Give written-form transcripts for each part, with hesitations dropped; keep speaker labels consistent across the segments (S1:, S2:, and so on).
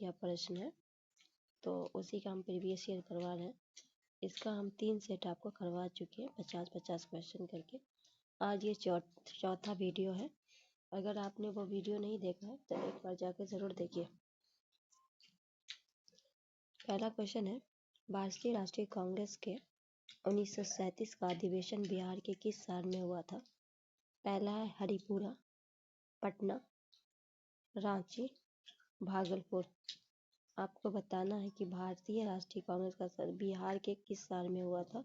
S1: क्या प्रश्न है, तो उसी का हम प्रीवियस ईयर करवा रहे हैं। इसका हम 3 सेट आपको करवा चुके हैं 50-50 क्वेश्चन करके। आज ये चौथा वीडियो है। अगर आपने वो वीडियो नहीं देखा है तो एक बार जाकर ज़रूर देखिए। पहला क्वेश्चन है, भारतीय राष्ट्रीय कांग्रेस के 1937 का अधिवेशन बिहार के किस साल में हुआ था? पहला है हरिपुरा, पटना, रांची, भागलपुर। आपको बताना है कि भारतीय राष्ट्रीय कांग्रेस का सर बिहार के किस साल में हुआ था,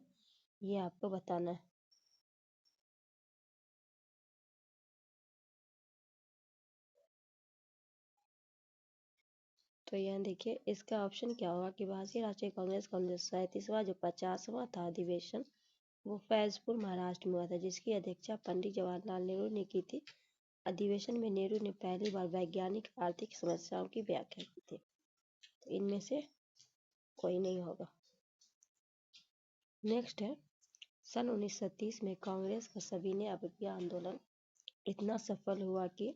S1: ये आपको बताना है। तो यहाँ देखिए इसका ऑप्शन क्या होगा कि भारतीय राष्ट्रीय कांग्रेस का 1937वां जो 50वां था अधिवेशन वो फैजपुर महाराष्ट्र में हुआ था, जिसकी अध्यक्षता पंडित जवाहरलाल नेहरू ने की थी। अधिवेशन में नेहरू ने पहली बार वैज्ञानिक आर्थिक समस्याओं की व्याख्या की थी। तो इनमें से कोई नहीं होगा। नेक्स्ट है, सन 1930 में कांग्रेस का सविनय अवज्ञा आंदोलन इतना सफल हुआ कि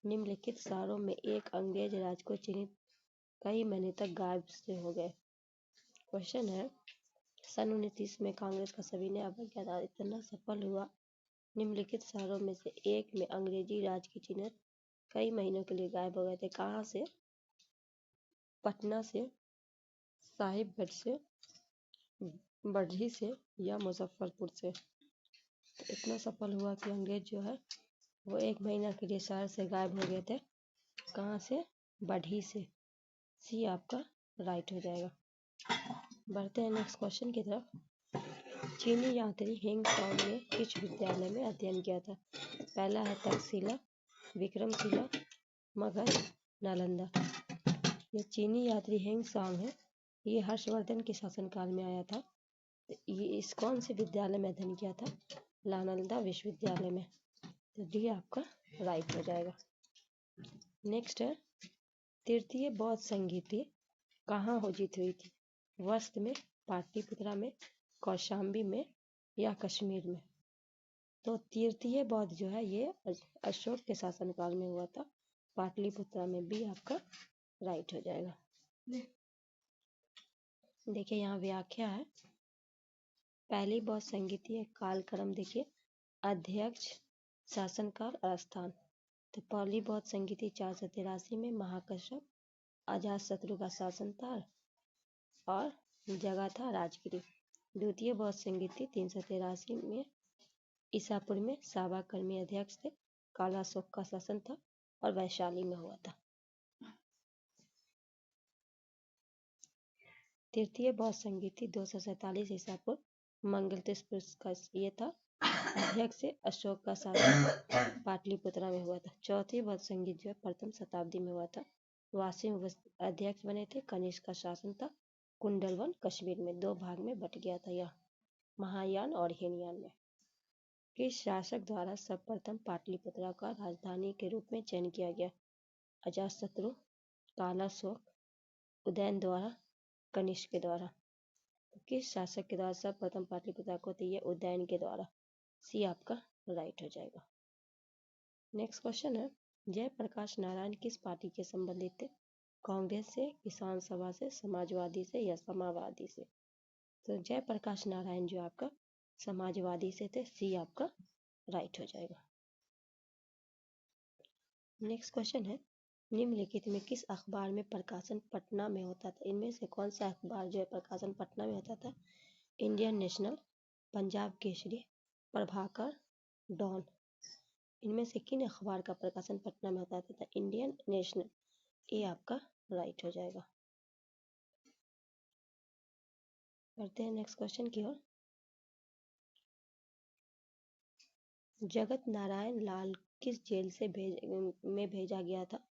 S1: निम्नलिखित शहरों में एक अंग्रेज राज को चिन्हित कई महीने तक गायब से हो गए। क्वेश्चन है, सन 1930 में कांग्रेस का सविनय अवज्ञा इतना सफल हुआ, निम्नलिखित शहरों में से एक में अंग्रेजी राज की चिन्हित कई महीनों के लिए गायब हो गए थे। कहाँ से? पटना से, साहिबगंज से, बरही से या मुजफ्फरपुर से। तो इतना सफल हुआ कि अंग्रेज जो है वो 1 महीना के लिए शहर से गायब हो गए थे। कहाँ से? बरही से। सी आपका राइट हो जाएगा। बढ़ते हैं नेक्स्ट क्वेश्चन की तरफ। चीनी यात्री हेंग सांग ने किस विद्यालय में अध्ययन किया था? पहला है तक्षशिला, विक्रमशिला, मगध, नालंदा। ये चीनी यात्री हेंग सांग है, ये हर्षवर्धन के शासनकाल में आया था। ये इस कौन से विद्यालय में अध्ययन किया था? नालंदा विश्वविद्यालय में। तो डी आपका राइट हो जाएगा। नेक्स्ट है, तृतीय बौद्ध संगीति कहाँ आयोजित हुई थी? वस्त में, पाटलिपुत्रा में, कौशाम्बी में या कश्मीर में? तो तृतीय बौद्ध जो है ये अशोक के शासनकाल में हुआ था, पाटलिपुत्रा में। भी आपका राइट हो जाएगा। देखिए यहाँ व्याख्या है। पहली बौद्ध संगीति कालक्रम देखिए, अध्यक्ष, शासनकाल और स्थान। तो पहली बौद्ध संगीति 483 में महाकश्यप अजातशत्रु का शासन था और जगह था राजगिरी। द्वितीय बौद्ध संगीति 383 में ईसापुर में साबाकर्मी अध्यक्ष थे, कालाशोक का शासन था और वैशाली में हुआ था। तृतीय बौद्ध संगीति 247 ईसापुर मंगलतेजपुर का ये था, अध्यक्ष से अशोक का शासन पाटलिपुत्रा में हुआ था। चौथी बौद्ध संगीत जो है प्रथम शताब्दी में हुआ था, वासी में अध्यक्ष बने थे, कनिष्क का शासन था, कुंडलवन कश्मीर में। 2 भाग में बट गया था यह, महायान और हीनयान में। किस शासक द्वारा सर्वप्रथम पाटलिपुत्रा का राजधानी के रूप में चयन किया गया? अजातशत्रु, कालाशोक, उदयन द्वारा, कनिष्क के द्वारा। किस शासक के द्वारा सर्वप्रथम पाटलिपुत्रा को थी? उदयन के द्वारा। सी आपका राइट हो जाएगा। नेक्स्ट क्वेश्चन है, जयप्रकाश नारायण किस पार्टी के संबंधित थे? कांग्रेस से, किसान सभा से, समाजवादी से या समाजवादी से? तो जयप्रकाश नारायण जो आपका समाजवादी से थे। सी आपका राइट हो जाएगा। नेक्स्ट क्वेश्चन है, निम्नलिखित में किस अखबार में प्रकाशन पटना में होता था? इनमें से कौन सा अखबार जो है प्रकाशन पटना में होता था? Indian national, Punjab Kesari, Prabhakar, Dawn. इनमें से किन अखबार का प्रकाशन पटना में होता था? Indian national. ये आपका राइट हो जाएगा। बढ़ते हैं नेक्स्ट क्वेश्चन की ओर। जगत नारायण लाल किस जेल से भेजा गया था?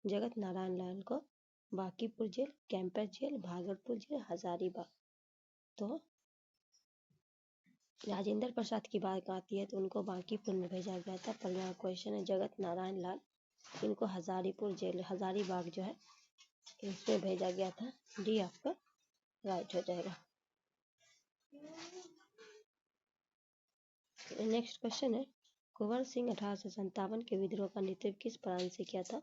S1: जगत नारायण लाल को Bankipur jail, campus jail, Bhagalpur jail, Hazaribagh. तो राजेंद्र प्रसाद की बात आती है तो उनको बांकीपुर में भेजा गया था। पर यहाँ क्वेश्चन है जगत नारायण लाल, इनको हजारीपुर जेल, हजारीबाग जो है इसमें भेजा गया था। डी आपका राइट हो जाएगा। नेक्स्ट क्वेश्चन है, कुंवर सिंह 1857 के विद्रोह का नेतृत्व किस प्रांत से किया था?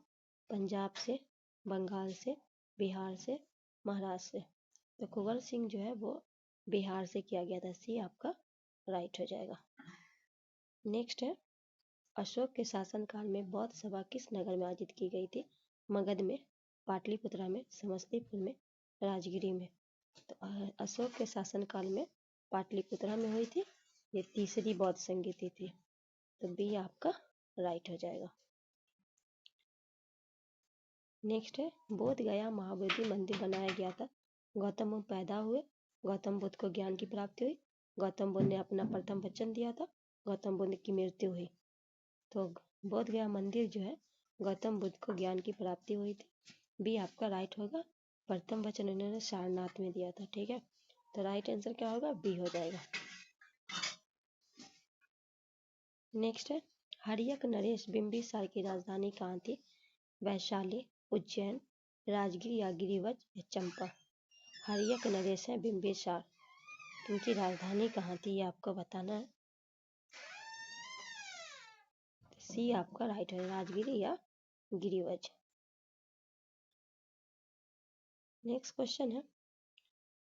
S1: पंजाब से, बंगाल से, बिहार से, महाराष्ट्र से। तो कुंवर सिंह जो है वो बिहार से किया गया था। सी आपका राइट हो जाएगा। नेक्स्ट है, अशोक के शासनकाल में बौद्ध सभा किस नगर में आयोजित की गई थी? मगध में, पाटलिपुत्रा में, समस्तीपुर में, राजगिरी में। तो अशोक के शासनकाल में पाटलिपुत्रा में हुई थी। ये तीसरी बौद्ध संगीति थी। तो बी आपका राइट हो जाएगा। नेक्स्ट है, बोध गया महाबोधि मंदिर बनाया गया था। गौतम बुद्ध पैदा हुए, गौतम बुद्ध को ज्ञान की प्राप्ति हुई, गौतम बुद्ध ने अपना प्रथम वचन दिया था, गौतम बुद्ध की मृत्यु हुई। तो बोध गया मंदिर जो है गौतम बुद्ध को ज्ञान की प्राप्ति हुई थी। बी आपका राइट होगा। प्रथम वचन उन्होंने सारनाथ में दिया था। ठीक है, तो राइट आंसर क्या होगा? बी हो जाएगा। नेक्स्ट है, हर्यक नरेश बिंबिसार की राजधानी कहाँ थी? वैशाली, उज्जैन, राजगीर या गिरिवज या चंपा। हर्यक नरेश है बिंबिसार, उनकी राजधानी कहाँ थी ये आपको बताना है। सी आपका राइट है, राजगीर या गिरिवज। नेक्स्ट क्वेश्चन है,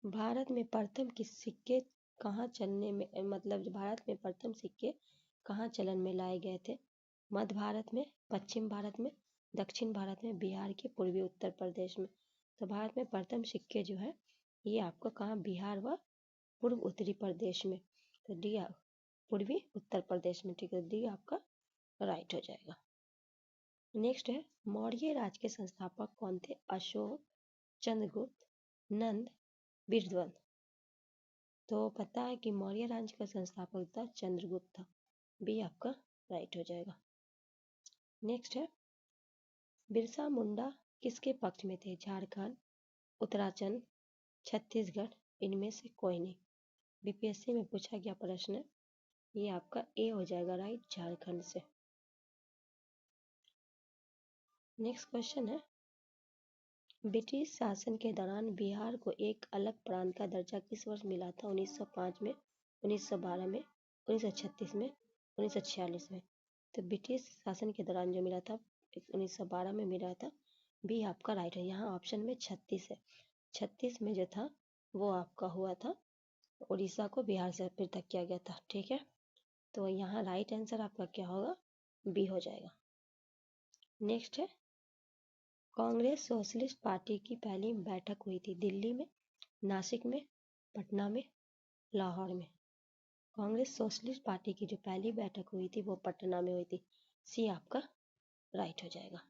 S1: भारत में प्रथम किस सिक्के कहाँ चलने में भारत में प्रथम सिक्के कहाँ चलन में लाए गए थे? मध्य भारत में, पश्चिम भारत में, दक्षिण भारत में, बिहार के पूर्वी उत्तर प्रदेश में। तो भारत में प्रथम सिक्के जो है ये आपको कहाँ? बिहार व पूर्व उत्तरी प्रदेश में। तो डी पूर्वी उत्तर प्रदेश में। ठीक है, डी आपका राइट हो जाएगा। नेक्स्ट है, मौर्य राज के संस्थापक कौन थे? अशोक, चंद्रगुप्त, नंद, बीरबल। तो पता है कि मौर्य राज का संस्थापक था चंद्रगुप्त था। बी आपका राइट हो जाएगा। नेक्स्ट है, बिरसा मुंडा किसके पक्ष में थे? झारखंड, उत्तराखंड, छत्तीसगढ़, इनमें से कोई नहीं। बीपीएससी में पूछा गया प्रश्न है, ये आपका ए हो जाएगा राइट, झारखंड से। नेक्स्ट क्वेश्चन है, ब्रिटिश शासन के दौरान बिहार को एक अलग प्रांत का दर्जा किस वर्ष मिला था? 1905 में, 1912 में, 1936 में, 1946 में। तो ब्रिटिश शासन के दौरान जो मिला था 1912 में मिला था। बी आपका राइट है। यहाँ ऑप्शन में 36 है। 36 में जो था वो आपका हुआ था उड़ीसा को बिहार से पृथक किया गया था। ठीक है, तो यहाँ राइट आंसर आपका क्या होगा? बी हो जाएगा। नेक्स्ट है, कांग्रेस सोशलिस्ट पार्टी की पहली बैठक हुई थी दिल्ली में, नासिक में, पटना में, लाहौर में। कांग्रेस सोशलिस्ट पार्टी की जो पहली बैठक हुई थी वो पटना में हुई थी। सी आपका राइट हो जाएगा।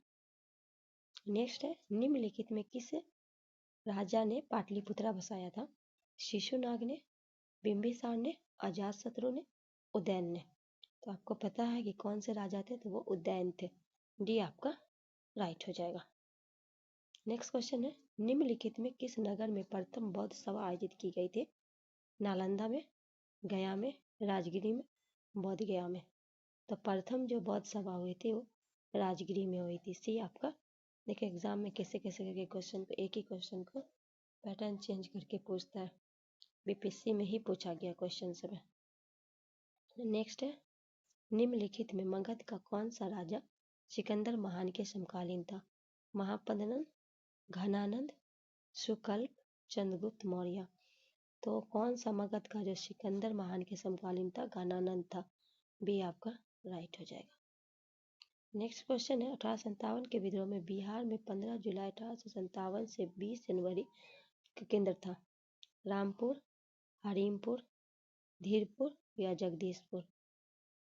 S1: नेक्स्ट है, निम्नलिखित में किस राजा ने पाटलिपुत्रा बसाया था? शिशुनाग ने, बिंबिसार ने, अजातशत्रु ने, उदयन ने। तो आपको पता है कि कौन से राजा थे? तो वो उदयन थे। डी आपका राइट हो जाएगा। नेक्स्ट क्वेश्चन है, निम्नलिखित में किस नगर में प्रथम बौद्ध सभा आयोजित की गई थी? नालंदा में, गया में, राजगिरी में, बोध गया में। तो प्रथम जो बौद्ध सभा हुई थी वो राजगिरी में हुई थी। सी आपका। देखिए एग्जाम में कैसे कैसे करके क्वेश्चन को, एक ही क्वेश्चन को पैटर्न चेंज करके पूछता है। बीपीएससी में ही पूछा गया क्वेश्चन सब। नेक्स्ट है, निम्नलिखित में मगध का कौन सा राजा सिकंदर महान के समकालीन था? महापद्नंद, घनानंद, शुकल्प, चंद्रगुप्त मौर्य। तो कौन सा मगध का जो सिकंदर महान के समकालीन था? घनानंद था। बी आपका राइट हो जाएगा। नेक्स्ट क्वेश्चन है, 1857 के विद्रोह में बिहार में 15 जुलाई 1857 से 20 जनवरी का केंद्र था? रामपुर, हरीमपुर, धीरपुर या जगदीशपुर।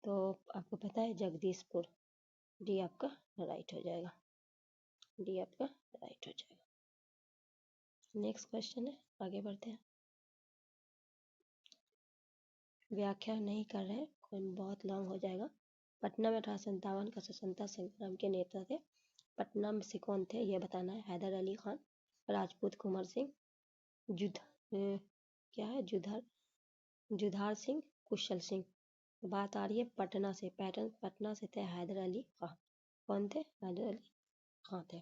S1: तो आपको पता है जगदीशपुर। डी आपका राइट हो जाएगा। डी आपका राइट हो जाएगा। नेक्स्ट क्वेश्चन है, आगे बढ़ते हैं। व्याख्या नहीं कर रहे हैं, कोई बहुत लॉन्ग हो जाएगा। पटना में 1857 का स्वतंत्रता संग्राम के नेता थे। पटना में से कौन थे ये बताना है। हैदर अली खान, राजपूत कुंवर सिंह, जुधार सिंह, कुशल सिंह। बात आ रही है पटना से। पटना से थे हैदर अली खान। कौन थे? हैदर अली खान थे।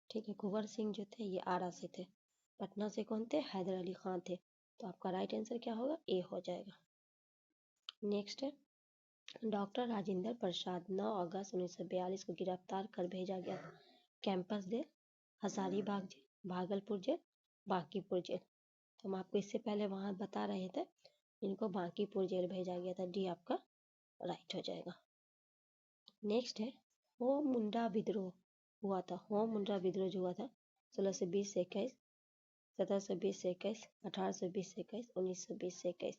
S1: ठीक है, कुंवर सिंह जो थे ये आरा से थे। पटना से कौन थे? हैदर अली खान थे। तो आपका राइट आंसर क्या होगा? ए हो जाएगा। नेक्स्ट है, डॉक्टर राजेंद्र प्रसाद 9 अगस्त 1942 को गिरफ्तार कर भेजा गया campus jail Hazaribagh jail, Bhagalpur jail, Bankipur jail. तो हम आपको इससे पहले वहां बता रहे थे, इनको बांकीपुर जेल भेजा गया था। डी आपका राइट हो जाएगा। नेक्स्ट है होम मुंडा विद्रोह हुआ था। होम मुंडा विद्रोह जो हुआ था 1620 से 21, 1720 से 21, 1820 से 21, 1920 से 21।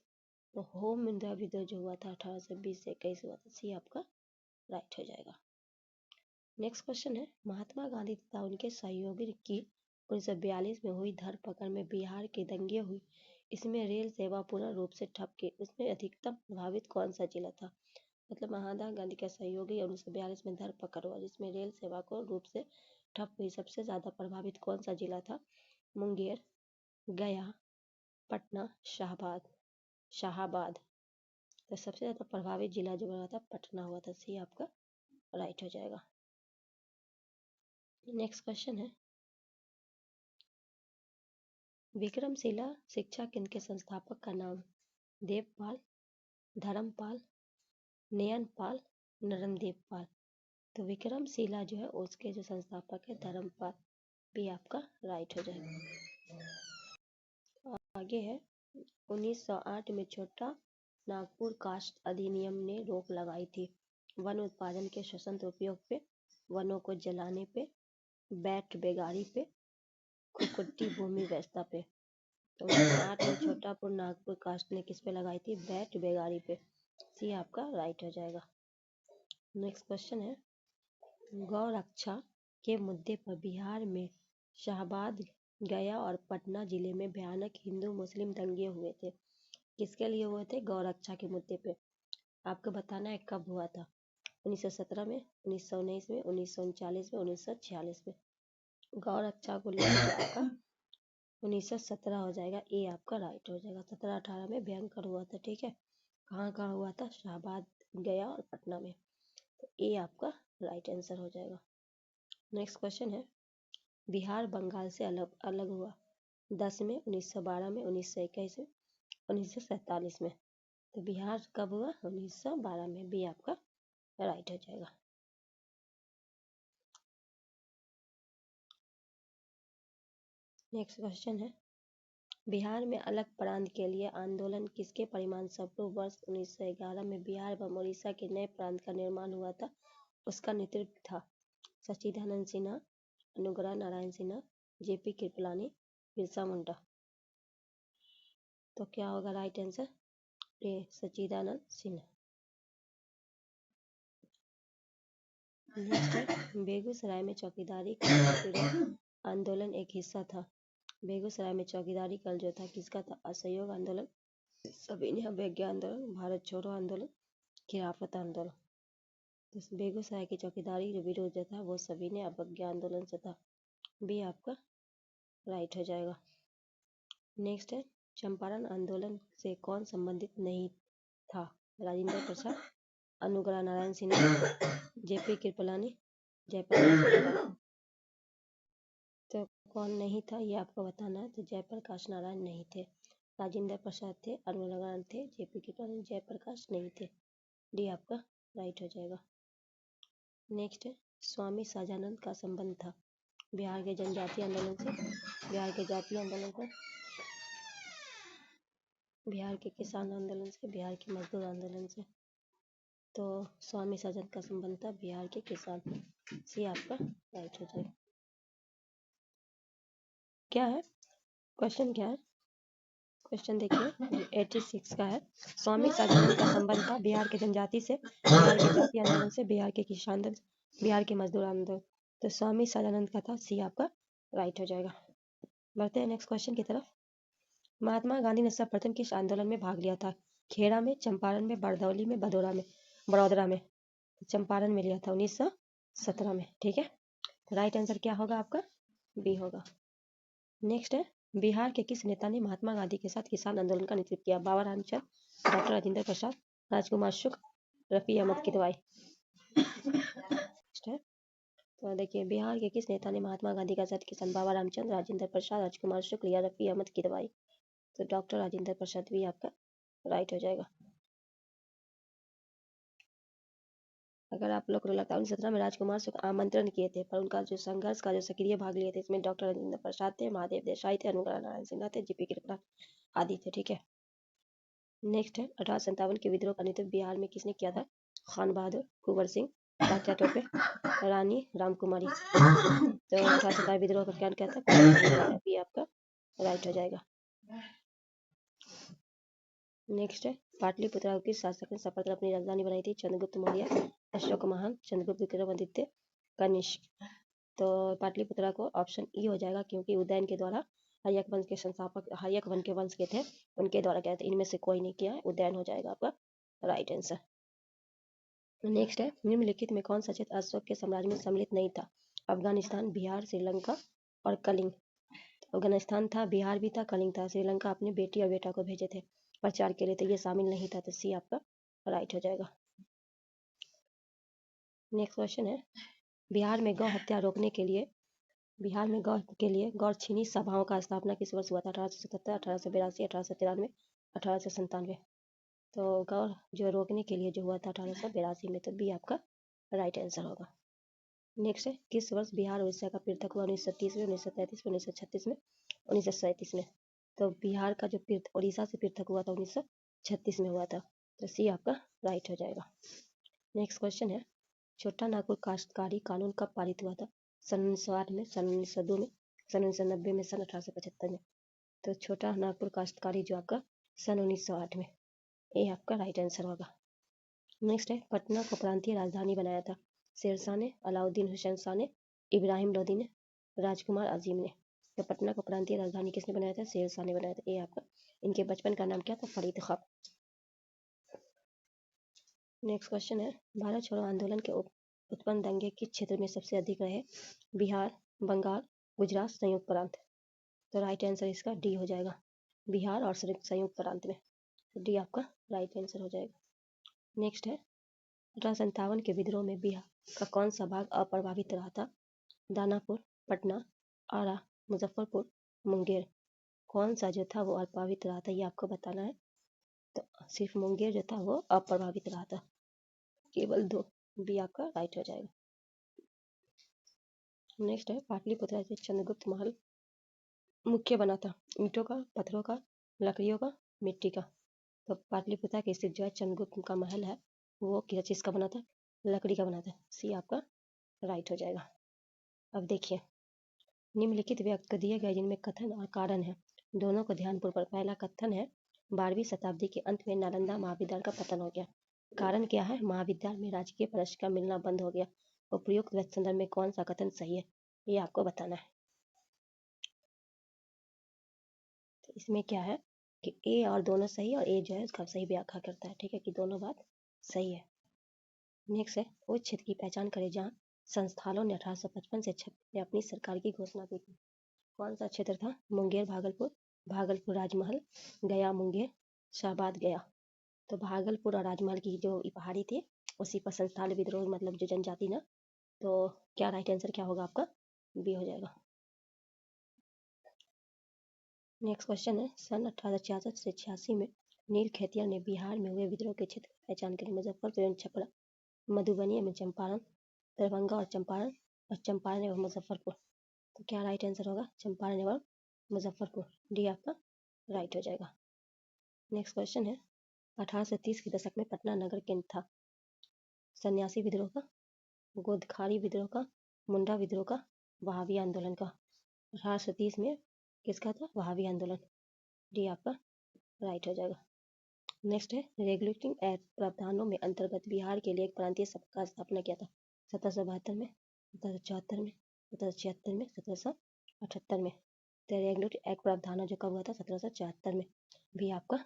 S1: तो होम मुंडा विद्रोह जो हुआ था 1820 से 21 हुआ था। सी आपका राइट हो जाएगा। नेक्स्ट क्वेश्चन है महात्मा गांधी तथा उनके सहयोगी की 1942 में हुई धरपकड़ में बिहार के दंगे हुई, इसमें रेल सेवा पूर्ण रूप से ठप की, उसमें अधिकतम प्रभावित कौन सा जिला था? मतलब महात्मा गांधी का सहयोगी 1942 में धरपकड़ हुआ जिसमें रेल सेवा को रूप से ठप हुई, सबसे ज्यादा प्रभावित कौन सा जिला था? मुंगेर, गया, पटना, शाहाबाद। तो सबसे ज्यादा प्रभावित जिला जो हुआ था पटना हुआ था। सी आपका राइट हो जाएगा। नेक्स्ट क्वेश्चन है विक्रमशिला शिक्षा केंद्र के संस्थापक का नाम? देवपाल, धर्मपाल, नयनपाल, नरनदेवपाल। तो विक्रमशिला जो है उसके जो संस्थापक है धर्मपाल। भी आपका राइट हो जाएगा। आगे है 1908 में छोटा नागपुर कास्ट अधिनियम ने रोक लगाई थी वन उत्पादन के स्वतंत्र उपयोग पे, वनों को जलाने पे, बैठ बेगारी पे, कुकुट्टी भूमि व्यवस्था पे। तो 1908 में छोटापुर नागपुर कास्ट ने किस पे लगाई थी? बैठ बेगारी पे। सी आपका राइट हो जाएगा। नेक्स्ट क्वेश्चन है गौ रक्षा के मुद्दे पर बिहार में शाहाबाद, गया और पटना जिले में भयानक हिंदू मुस्लिम दंगे हुए थे। किसके लिए हुए थे? गौ रक्षा के मुद्दे पे। आपको बताना है कब हुआ था? 1917 में, 1919 में, 1939 में, 1946 में। गौ रक्षा को लेकर आपका 1917 हो जाएगा। ए आपका राइट हो जाएगा। 17-18 में भयंकर हुआ था। ठीक है, कहाँ कहाँ हुआ था? शाहाबाद, गया और पटना में। तो ए आपका राइट आंसर हो जाएगा। नेक्स्ट क्वेश्चन है बिहार बंगाल से अलग हुआ 10 में, 1912 में, 1921 में, 1947 में। तो बिहार कब हुआ? 1912 में। बी आपका राइट हो जाएगा। नेक्स्ट क्वेश्चन है बिहार में अलग प्रांत के लिए आंदोलन किसके परिणाम स्वरूप वर्ष 1911 में बिहार व उड़ीसा के नए प्रांत का निर्माण हुआ था? उसका नेतृत्व था सच्चिदानंद सिन्हा, अनुग्रह नारायण सिन्हा, जेपी कृपलानी, बिरसा मुंडा। तो क्या होगा राइट आंसर? ए सच्चिदानंद सिन्हा। नेक्स्ट है बेगूसराय में चौकीदारी का विरोध आंदोलन एक हिस्सा था। बेगूसराय में चौकीदारी कल जो था किसका था? असहयोग आंदोलन, सविनय अवज्ञा आंदोलन, भारत छोड़ो आंदोलन, खिलाफत आंदोलन। तो बेगूसराय की चौकीदारी जो विरोध जो था वो सविनय अवज्ञा आंदोलन से था। बी आपका राइट हो जाएगा। नेक्स्ट है चंपारण आंदोलन से कौन संबंधित नहीं था? राजेंद्र प्रसाद, अनुग्रह नारायण सिन्हा, जेपी कृपलानी, जयप्रकाश। तो कौन नहीं था ये आपको बताना है। तो जयप्रकाश नारायण नहीं थे, राजेंद्र प्रसाद थे, अनुग्रह थे, जेपी कृपलानी, जयप्रकाश नहीं थे। डी आपका राइट हो जाएगा। नेक्स्ट है स्वामी सहजानंद का संबंध था बिहार के जनजातीय आंदोलन से, बिहार के जातीय आंदोलन से, बिहार के किसान आंदोलन से, बिहार के मजदूर आंदोलन से। तो स्वामी सहजानंद का संबंध था बिहार के किसान। सी आपका राइट हो जाएगा। क्या है क्वेश्चन? क्या है क्वेश्चन? देखिए 86 का है स्वामी सहजानंद का संबंध था बिहार के जनजाति से, बिहार के जातीय आंदोलन से, बिहार के किसान आंदोलन, बिहार के मजदूर आंदोलन। तो स्वामी सहजानंद का था। सी आपका राइट हो जाएगा। बढ़ते हैं नेक्स्ट क्वेश्चन की तरफ। महात्मा गांधी ने सर्वप्रथम किस आंदोलन में भाग लिया था? खेड़ा में, चंपारण में, बरदौली में, बड़ौदरा में। चंपारण में लिया था 1917 में। ठीक है, राइट आंसर क्या होगा आपका? बी होगा। नेक्स्ट है बिहार के किस नेता ने महात्मा गांधी के साथ किसान आंदोलन का नेतृत्व किया? बाबा रामचंद्र, डॉक्टर राजेंद्र प्रसाद, राजकुमार शुक्ल, रफी अहमद किदवाई। नेक्स्ट है तो देखिए बिहार के किस नेता ने महात्मा गांधी के साथ किसान? बाबा रामचंद्र, राजेंद्र प्रसाद, राजकुमार शुक्ल या रफी अहमद किदवाई। तो डॉक्टर राजेंद्र प्रसाद भी आपका राइट हो जाएगा। अगर आप लोग को लगता है 1917 में राजकुमार को आमंत्रण किए थे, पर उनका जो संघर्ष का जो सक्रिय भाग लिए थे, इसमें डॉक्टर राजेंद्र प्रसाद थे, महादेव देसाई थे, अनुग्रह नारायण सिन्हा थे, जीपी कृपलानी आदि थे। ठीक है, नेक्स्ट है 1857 के विद्रोह का नेतृत्व बिहार में किसने किया था? खान बहादुर, कुंवर सिंह, तात्या टोपे, रानी रामकुमारी। तो 1857 विद्रोह का क्या कहता है? ये आपका राइट हो जाएगा। नेक्स्ट है पाटलिपुत्र किस शासक ने सफलता अपनी राजधानी बनाई थी? चंद्रगुप्त मौर्य, अशोक महान, चंद्रगुप्त विक्रमादित्य, कनिष्क। तो पाटलिपुत्र को ऑप्शन ई हो जाएगा, क्योंकि उदयन के द्वारा हर्यक वंश के संस्थापक हर्यक वंश के वंश के थे, उनके द्वारा क्या थे? इनमें से कोई नहीं किया है, उदयन हो जाएगा आपका राइट आंसर। नेक्स्ट है निम्नलिखित में कौन सा क्षेत्र अशोक के साम्राज्य में सम्मिलित नहीं था? अफगानिस्तान, बिहार, श्रीलंका और कलिंग। अफगानिस्तान था, बिहार भी था, कलिंग था। श्रीलंका अपने बेटी और बेटा को भेजे थे प्रचार के लिए, तो ये शामिल नहीं था, तो सी आपका राइट हो जाएगा। नेक्स्ट क्वेश्चन है बिहार में गौ हत्या रोकने के लिए गौरछिनी सभाओं का स्थापना किस वर्ष हुआ था? 1877, 1882, 1893, 1897। तो गौर जो रोकने के लिए जो हुआ था 1882 में, तो बी आपका राइट आंसर होगा। नेक्स्ट है किस वर्ष बिहार उड़ीसा का पृथक हुआ? 1930 में, 1933 में, 1936 में, 1937 में। तो बिहार का जो उड़ीसा से पृथक हुआ था 1936 में हुआ था, तो सी आपका राइट हो जाएगा। नेक्स्ट क्वेश्चन है छोटा नागपुर काश्तकारी कानून कब पारित हुआ था? सन 1908 में, सन 1902 में, सन 1990 में, सन 1875 में। तो छोटा नागपुर काश्तकारी जो आपका सन 1908 में, ये आपका राइट आंसर होगा। नेक्स्ट है पटना को प्रांतीय राजधानी बनाया था? शेरशाह ने, अलाउद्दीन हुसैन शाह ने, इब्राहिम लोदी ने, राजकुमार अजीम ने। तो पटना को प्रांतीय राजधानी किसने बनाया था? शेरशाह ने बनाया था। ये आपका इनके बचपन का नाम क्या था? फरीद खां। नेक्स्ट क्वेश्चन है भारत छोड़ो आंदोलन के उत्पन्न दंगे किस क्षेत्र में सबसे अधिक रहे? बिहार, बंगाल, गुजरात, संयुक्त प्रांत। तो राइट आंसर इसका डी हो जाएगा, बिहार और संयुक्त प्रांत में। तो डी आपका राइट आंसर हो जाएगा। नेक्स्ट है 1857 के विद्रोह में बिहार का कौन सा भाग अप्रभावित रहा था? दानापुर, पटना, आरा, मुजफ्फरपुर, मुंगेर। कौन सा जो था वो अप्रभावित रहा था, ये आपको बताना है। तो सिर्फ मुंगेर जो था वो अप्रभावित रहा था, केवल 2, बी आपका राइट हो जाएगा। नेक्स्ट है पाटलिपुत्र से चंद्रगुप्त महल मुख्य बना था? ईंटों का, पत्थरों का, लकड़ियों का, मिट्टी का। तो पाटलिपुत्र के स्थित जो है चंद्रगुप्त का महल है, वो किसका बना था? लकड़ी का बना था। सी आपका राइट हो जाएगा। अब देखिए निम्नलिखित वाक्य दिए गए जिनमें कथन और कारण है, दोनों को ध्यानपूर्वक। पहला कथन है 12वीं शताब्दी के अंत में नालंदा महाविद्यालय का पतन हो गया। कारण क्या है? महाविद्यालय में राजकीय प्रशिक्षक मिलना बंद हो गया। उपयुक्त संदर्भ में कौन सा कथन सही है, ये आपको बताना है। तो इसमें क्या है कि ए और दोनों सही, और ए जो है उसका सही व्याख्या करता है। ठीक है कि दोनों बात सही है। नेक्स्ट है उस क्षेत्र की पहचान करें जहाँ संस्थानों ने 1855 से 56 में अपनी सरकार की घोषणा की थी। कौन सा क्षेत्र था? मुंगेर, भागलपुर, भागलपुर राजमहल, गया मुंगेर, शाहबाद गया। तो भागलपुर और राजमहल की जो पहाड़ी थी उसी पर संस्थान विद्रोह मतलब जो जनजाति ना, तो क्या राइट आंसर क्या होगा आपका? बी हो जाएगा। नेक्स्ट क्वेश्चन है सन 1866 से 86 में नील खेतिया ने बिहार में हुए विद्रोह के क्षेत्र की पहचान करी। मुजफ्फरपुर एवं छपरा, मधुबनी एवं चंपारण, दरभंगा और चंपारण एवं मुजफ्फरपुर। तो क्या राइट आंसर होगा? चंपारण एवं मुजफ्फरपुर, डी आपका राइट हो जाएगा। नेक्स्ट क्वेश्चन है 1830 के दशक में पटना नगर केंद्र था? सन्यासी विद्रोह का, गोदखारी विद्रोह का, मुंडा विद्रोह का, वहाबी आंदोलन का। 1830 में किसका था? वहाबी आंदोलन, डी आपका राइट हो जाएगा। नेक्स्ट है रेगुलेटिंग एक्ट प्रावधानों में अंतर्गत बिहार के लिए एक प्रांतीय सभा का स्थापना किया था? 1772 में, 1774 में, 1776 में, 1778 में। तो रेगुलेटिंग एक्ट प्रावधान जो कब हुआ था? 1774 में, भी आपका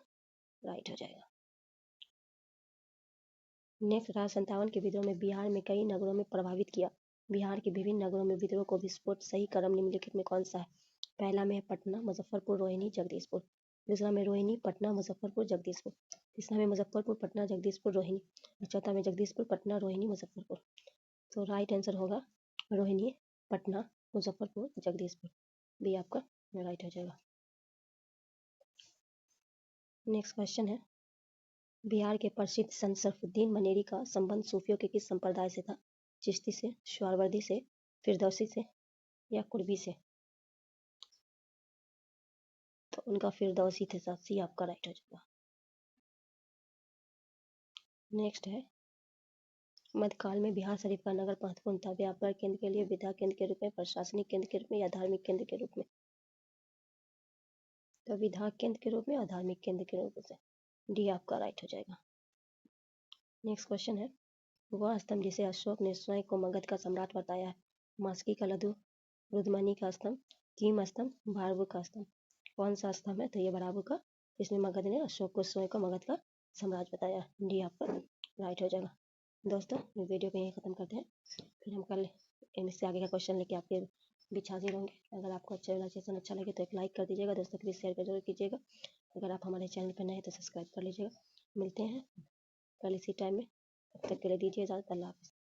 S1: राइट हो जाएगा। नेक्स्ट 1857 के विद्रोह में बिहार में कई नगरों में प्रभावित किया। बिहार के विभिन्न नगरों में विद्रोह को विस्फोट सही क्रम निम्नलिखित में कौन सा है? पहला में पटना, मुजफ्फरपुर, रोहिणी, जगदीशपुर। दूसरा में रोहिणी, पटना, मुजफ्फरपुर, जगदीशपुर। तीसरा में मुजफ्फरपुर, पटना, जगदीशपुर, रोहिणी। और चौथा में जगदीशपुर, पटना, रोहिणी, मुजफ्फरपुर। तो राइट आंसर होगा रोहिणी, पटना, मुजफ्फरपुर, जगदीशपुर, भी आपका राइट हो जाएगा। नेक्स्ट क्वेश्चन है बिहार के प्रसिद्ध संत सरफुद्दीन मनेरी का संबंध सूफियों के किस संप्रदाय से था? चिश्ती से, सुहरावर्दी से, फिरदौसी से या कुर्बी से? तो उनका फिरदौसी थे साथ, सी आपका राइट हो जाएगा। नेक्स्ट है, मध्यकाल में बिहार शरीफ का नगर महत्वपूर्ण था, व्यापार केंद्र के लिए, विद्या केंद्र के रूप में, प्रशासनिक केंद्र के रूप में या धार्मिक केंद्र के रूप में? तो विधायक केंद्र के रूप में और धार्मिक केंद्र के रूप से, डी आपका राइट हो जाएगा। नेक्स्ट क्वेश्चन है, वह स्तंभ जिसे अशोक ने स्वयं को मगध का सम्राट बताया है? मास्की का लड्डू, रुद्रमणि का स्तंभ, कीम स्तंभ, भार्गव का स्तंभ? कौन सा स्तंभ है? तो ये भार्गव का, इसमें मगध ने अशोक को स्वयं को मगध का सम्राट बताया, डी आपका राइट हो जाएगा। दोस्तों वीडियो को यहीं ख़त्म करते हैं, फिर हम कल इससे आगे का क्वेश्चन लेके आपके बीच हाजिर होंगे। अगर आपको सेशन अच्छा लगे तो एक लाइक कर दीजिएगा, दोस्तों के बीच शेयर कर जरूर कीजिएगा। अगर आप हमारे चैनल पर नए हैं तो सब्सक्राइब कर लीजिएगा। मिलते हैं कल इसी टाइम में, तब तक के लिए दीजिए इजाज़त। अल्लाह हाफ़िज़।